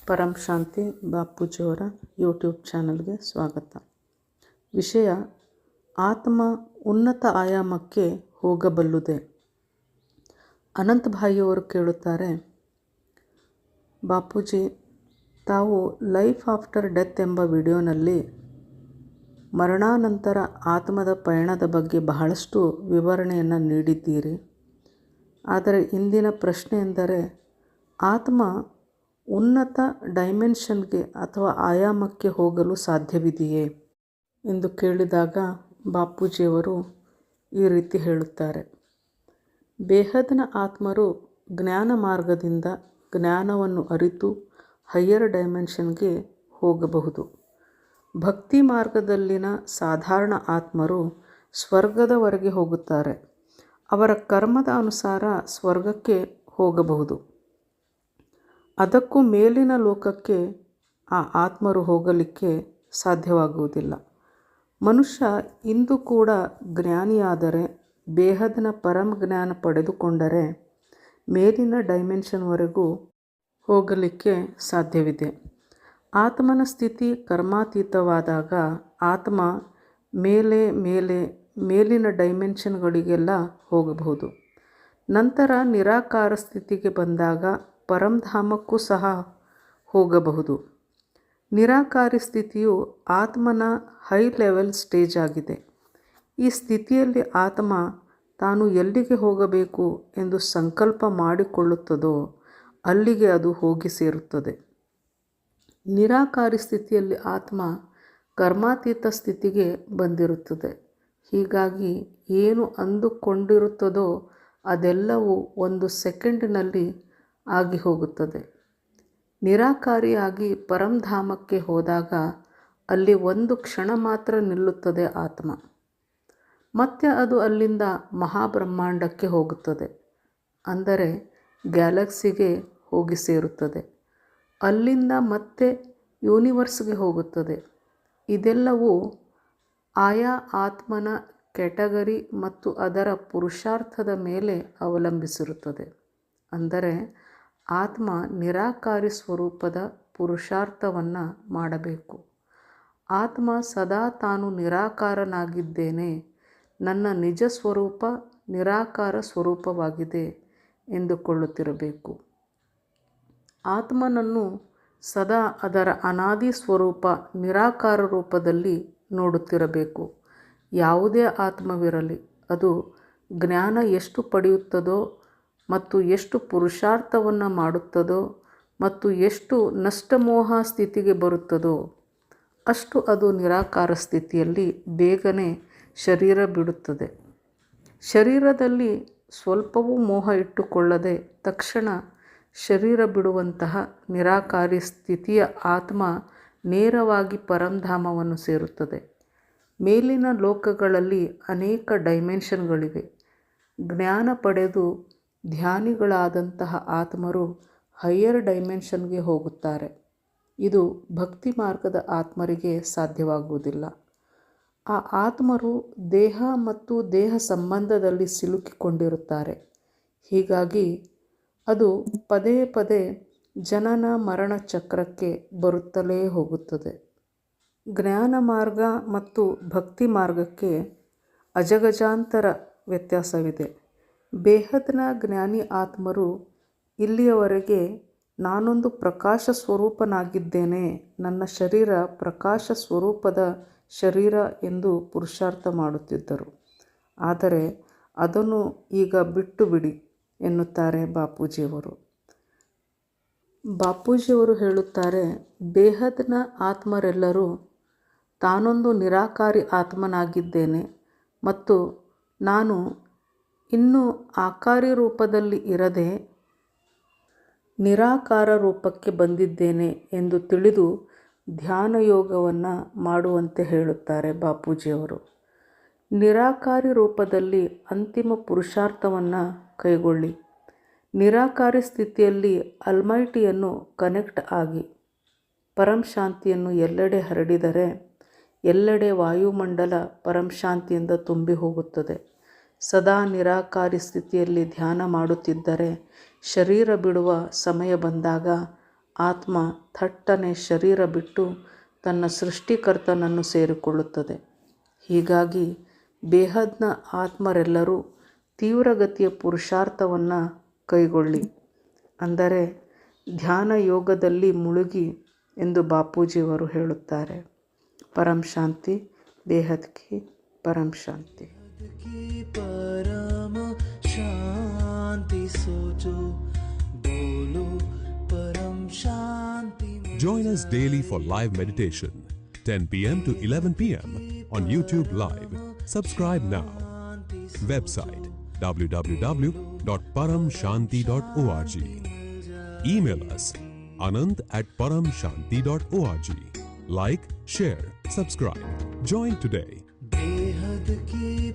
ಪರಂ ಶಾಂತಿ ಬಾಪೂಜಿಯವರ YouTube ಚಾನಲ್ಗೆ ಸ್ವಾಗತ. ವಿಷಯ: ಆತ್ಮ ಉನ್ನತ ಆಯಾಮಕ್ಕೆ ಹೋಗಬಲ್ಲುದೆ. ಅನಂತ ಭಾಯಿಯವರು ಕೇಳುತ್ತಾರೆ, ಬಾಪೂಜಿ, ತಾವು ಲೈಫ್ ಆಫ್ಟರ್ ಡೆತ್ ಎಂಬ ವಿಡಿಯೋನಲ್ಲಿ ಮರಣಾನಂತರ ಆತ್ಮದ ಪಯಣದ ಬಗ್ಗೆ ಬಹಳಷ್ಟು ವಿವರಣೆಯನ್ನು ನೀಡಿದ್ದೀರಿ. ಆದರೆ ಇಂದಿನ ಪ್ರಶ್ನೆ ಎಂದರೆ, ಆತ್ಮ ಉನ್ನತ ಡೈಮೆನ್ಷನ್ಗೆ ಅಥವಾ ಆಯಾಮಕ್ಕೆ ಹೋಗಲು ಸಾಧ್ಯವಿದೆಯೇ ಎಂದು ಕೇಳಿದಾಗ ಬಾಪೂಜಿಯವರು ಈ ರೀತಿ ಹೇಳುತ್ತಾರೆ. ಬೇಹದ್ನ ಆತ್ಮರು ಜ್ಞಾನ ಮಾರ್ಗದಿಂದ ಜ್ಞಾನವನ್ನು ಅರಿತು ಹೈಯರ್ ಡೈಮೆನ್ಷನ್ಗೆ ಹೋಗಬಹುದು. ಭಕ್ತಿ ಮಾರ್ಗದಲ್ಲಿನ ಸಾಧಾರಣ ಆತ್ಮರು ಸ್ವರ್ಗದವರೆಗೆ ಹೋಗುತ್ತಾರೆ. ಅವರ ಕರ್ಮದ ಅನುಸಾರ ಸ್ವರ್ಗಕ್ಕೆ ಹೋಗಬಹುದು. ಅದಕ್ಕೂ ಮೇಲಿನ ಲೋಕಕ್ಕೆ ಆ ಆತ್ಮರು ಹೋಗಲಿಕ್ಕೆ ಸಾಧ್ಯವಾಗುವುದಿಲ್ಲ. ಮನುಷ್ಯ ಇಂದು ಕೂಡ ಜ್ಞಾನಿಯಾದರೆ, ಬೇಹದ್ನ ಪರಮ ಜ್ಞಾನ ಪಡೆದುಕೊಂಡರೆ ಮೇಲಿನ ಡೈಮೆನ್ಷನ್ವರೆಗೂ ಹೋಗಲಿಕ್ಕೆ ಸಾಧ್ಯವಿದೆ. ಆತ್ಮನ ಸ್ಥಿತಿ ಕರ್ಮಾತೀತವಾದಾಗ ಆತ್ಮ ಮೇಲಿನ ಡೈಮೆನ್ಷನ್ಗಳಿಗೆಲ್ಲ ಹೋಗಬಹುದು. ನಂತರ ನಿರಾಕಾರ ಸ್ಥಿತಿಗೆ ಬಂದಾಗ ಪರಂಧಾಮಕ್ಕೂ ಸಹ ಹೋಗಬಹುದು. ನಿರಾಕಾರಿ ಸ್ಥಿತಿಯು ಆತ್ಮನ ಹೈ ಲೆವೆಲ್ ಸ್ಟೇಜ್ ಆಗಿದೆ. ಈ ಸ್ಥಿತಿಯಲ್ಲಿ ಆತ್ಮ ತಾನು ಎಲ್ಲಿಗೆ ಹೋಗಬೇಕು ಎಂದು ಸಂಕಲ್ಪ ಮಾಡಿಕೊಳ್ಳುತ್ತದೋ ಅಲ್ಲಿಗೆ ಅದು ಹೋಗಿ ಸೇರುತ್ತದೆ. ನಿರಾಕಾರಿ ಸ್ಥಿತಿಯಲ್ಲಿ ಆತ್ಮ ಕರ್ಮಾತೀತ ಸ್ಥಿತಿಗೆ ಬಂದಿರುತ್ತದೆ. ಹೀಗಾಗಿ ಏನು ಅಂದುಕೊಂಡಿರುತ್ತದೋ ಅದೆಲ್ಲವೂ ಒಂದು ಸೆಕೆಂಡಿನಲ್ಲಿ ಆಗಿ ಹೋಗುತ್ತದೆ. ನಿರಾಕಾರಿಯಾಗಿ ಪರಂಧಾಮಕ್ಕೆ ಹೋದಾಗ ಅಲ್ಲಿ ಒಂದು ಕ್ಷಣ ಮಾತ್ರ ನಿಲ್ಲುತ್ತದೆ ಆತ್ಮ. ಮತ್ತೆ ಅದು ಅಲ್ಲಿಂದ ಮಹಾಬ್ರಹ್ಮಾಂಡಕ್ಕೆ ಹೋಗುತ್ತದೆ, ಅಂದರೆ ಗ್ಯಾಲಕ್ಸಿಗೆ ಹೋಗಿ ಸೇರುತ್ತದೆ. ಅಲ್ಲಿಂದ ಮತ್ತೆ ಯೂನಿವರ್ಸ್ಗೆ ಹೋಗುತ್ತದೆ. ಇದೆಲ್ಲವೂ ಆಯಾ ಆತ್ಮನ ಕ್ಯಾಟಗರಿ ಮತ್ತು ಅದರ ಪುರುಷಾರ್ಥದ ಮೇಲೆ ಅವಲಂಬಿಸಿರುತ್ತದೆ. ಅಂದರೆ ಆತ್ಮ ನಿರಾಕಾರಿ ಸ್ವರೂಪದ ಪುರುಷಾರ್ಥವನ್ನು ಮಾಡಬೇಕು. ಆತ್ಮ ಸದಾ ತಾನು ನಿರಾಕಾರನಾಗಿದ್ದೇನೆ, ನನ್ನ ನಿಜ ಸ್ವರೂಪ ನಿರಾಕಾರ ಸ್ವರೂಪವಾಗಿದೆ ಎಂದುಕೊಳ್ಳುತ್ತಿರಬೇಕು. ಆತ್ಮನನ್ನು ಸದಾ ಅದರ ಅನಾದಿ ಸ್ವರೂಪ ನಿರಾಕಾರ ರೂಪದಲ್ಲಿ ನೋಡುತ್ತಿರಬೇಕು. ಯಾವುದೇ ಆತ್ಮವಿರಲಿ, ಅದು ಜ್ಞಾನ ಎಷ್ಟು ಪಡೆಯುತ್ತದೋ ಮತ್ತು ಎಷ್ಟು ಪುರುಷಾರ್ಥವನ್ನು ಮಾಡುತ್ತದೋ ಮತ್ತು ಎಷ್ಟು ನಷ್ಟಮೋಹ ಸ್ಥಿತಿಗೆ ಬರುತ್ತದೋ ಅಷ್ಟು ಅದು ನಿರಾಕಾರ ಸ್ಥಿತಿಯಲ್ಲಿ ಬೇಗನೆ ಶರೀರ ಬಿಡುತ್ತದೆ. ಶರೀರದಲ್ಲಿ ಸ್ವಲ್ಪವೂ ಮೋಹ ಇಟ್ಟುಕೊಳ್ಳದೆ ತಕ್ಷಣ ಶರೀರ ಬಿಡುವಂತಹ ನಿರಾಕಾರಿ ಸ್ಥಿತಿಯ ಆತ್ಮ ನೇರವಾಗಿ ಪರಂಧಾಮವನ್ನು ಸೇರುತ್ತದೆ. ಮೇಲಿನ ಲೋಕಗಳಲ್ಲಿ ಅನೇಕ ಡೈಮೆನ್ಷನ್ಗಳಿವೆ. ಜ್ಞಾನ ಪಡೆದು ಧ್ಯಾನಿಗಳಾದಂತಹ ಆತ್ಮರು ಹೈಯರ್ ಡೈಮೆನ್ಷನ್ಗೆ ಹೋಗುತ್ತಾರೆ. ಇದು ಭಕ್ತಿ ಮಾರ್ಗದ ಆತ್ಮರಿಗೆ ಸಾಧ್ಯವಾಗುವುದಿಲ್ಲ. ಆ ಆತ್ಮರು ದೇಹ ಮತ್ತು ದೇಹ ಸಂಬಂಧದಲ್ಲಿ ಸಿಲುಕಿಕೊಂಡಿರುತ್ತಾರೆ. ಹೀಗಾಗಿ ಅದು ಪದೇ ಪದೇ ಜನನ ಮರಣ ಚಕ್ರಕ್ಕೆ ಬರುತ್ತಲೇ ಹೋಗುತ್ತದೆ. ಜ್ಞಾನ ಮಾರ್ಗ ಮತ್ತು ಭಕ್ತಿ ಮಾರ್ಗಕ್ಕೆ ಅಜಗಜಾಂತರ ವ್ಯತ್ಯಾಸವಿದೆ. ಬೇಹದ್ನ ಜ್ಞಾನಿ ಆತ್ಮರು ಇಲ್ಲಿಯವರೆಗೆ ನಾನೊಂದು ಪ್ರಕಾಶ ಸ್ವರೂಪನಾಗಿದ್ದೇನೆ, ನನ್ನ ಶರೀರ ಪ್ರಕಾಶ ಸ್ವರೂಪದ ಶರೀರ ಎಂದು ಪುರುಷಾರ್ಥ ಮಾಡುತ್ತಿದ್ದರು. ಆದರೆ ಅದನ್ನು ಈಗ ಬಿಟ್ಟು ಬಿಡಿ ಎನ್ನುತ್ತಾರೆ ಬಾಪೂಜಿಯವರು. ಬಾಪೂಜಿಯವರು ಹೇಳುತ್ತಾರೆ, ಬೇಹದ್ನ ಆತ್ಮರೆಲ್ಲರೂ ತಾನೊಂದು ನಿರಾಕಾರಿ ಆತ್ಮನಾಗಿದ್ದೇನೆ ಮತ್ತು ನಾನು ಇನ್ನೂ ಆಕಾರಿ ರೂಪದಲ್ಲಿ ಇರದೆ ನಿರಾಕಾರ ರೂಪಕ್ಕೆ ಬಂದಿದ್ದೇನೆ ಎಂದು ತಿಳಿದು ಧ್ಯಾನ ಯೋಗವನ್ನು ಮಾಡುವಂತೆ ಹೇಳುತ್ತಾರೆ ಬಾಪೂಜಿಯವರು. ನಿರಾಕಾರಿ ರೂಪದಲ್ಲಿ ಅಂತಿಮ ಪುರುಷಾರ್ಥವನ್ನು ಕೈಗೊಳ್ಳಿ. ನಿರಾಕಾರಿ ಸ್ಥಿತಿಯಲ್ಲಿ ಅಲ್ಮೈಟಿಯನ್ನು ಕನೆಕ್ಟ್ ಆಗಿ ಪರಂ ಶಾಂತಿಯನ್ನು ಎಲ್ಲೆಡೆ ಹರಡಿದರೆ ಎಲ್ಲೆಡೆ ವಾಯುಮಂಡಲ ಪರಂ ಶಾಂತಿಯಿಂದ ತುಂಬಿ ಹೋಗುತ್ತದೆ. ಸದಾ ನಿರಾಕಾರಿ ಸ್ಥಿತಿಯಲ್ಲಿ ಧ್ಯಾನ ಮಾಡುತ್ತಿದ್ದರೆ ಶರೀರ ಬಿಡುವ ಸಮಯ ಬಂದಾಗ ಆತ್ಮ ಥಟ್ಟನೆ ಶರೀರ ಬಿಟ್ಟು ತನ್ನ ಸೃಷ್ಟಿಕರ್ತನನ್ನು ಸೇರಿಕೊಳ್ಳುತ್ತದೆ. ಹೀಗಾಗಿ ಬೇಹದ್ನ ಆತ್ಮರೆಲ್ಲರೂ ತೀವ್ರಗತಿಯ ಪುರುಷಾರ್ಥವನ್ನು ಕೈಗೊಳ್ಳಿ, ಅಂದರೆ ಧ್ಯಾನ ಯೋಗದಲ್ಲಿ ಮುಳುಗಿ ಎಂದು ಬಾಪೂಜಿಯವರು ಹೇಳುತ್ತಾರೆ. ಪರಂ ಶಾಂತಿ. ಬೇಹದ್ ಕಿ ಪರಂ ಶಾಂತಿ. परम शांति सोचो बोलो परम शांति. Join us daily for live meditation, 10 p.m. to 11 p.m. on YouTube Live. Subscribe now. Website www.paramshanti.org. Email us anand@paramshanti.org. Like, share, subscribe. Join today. बेहद की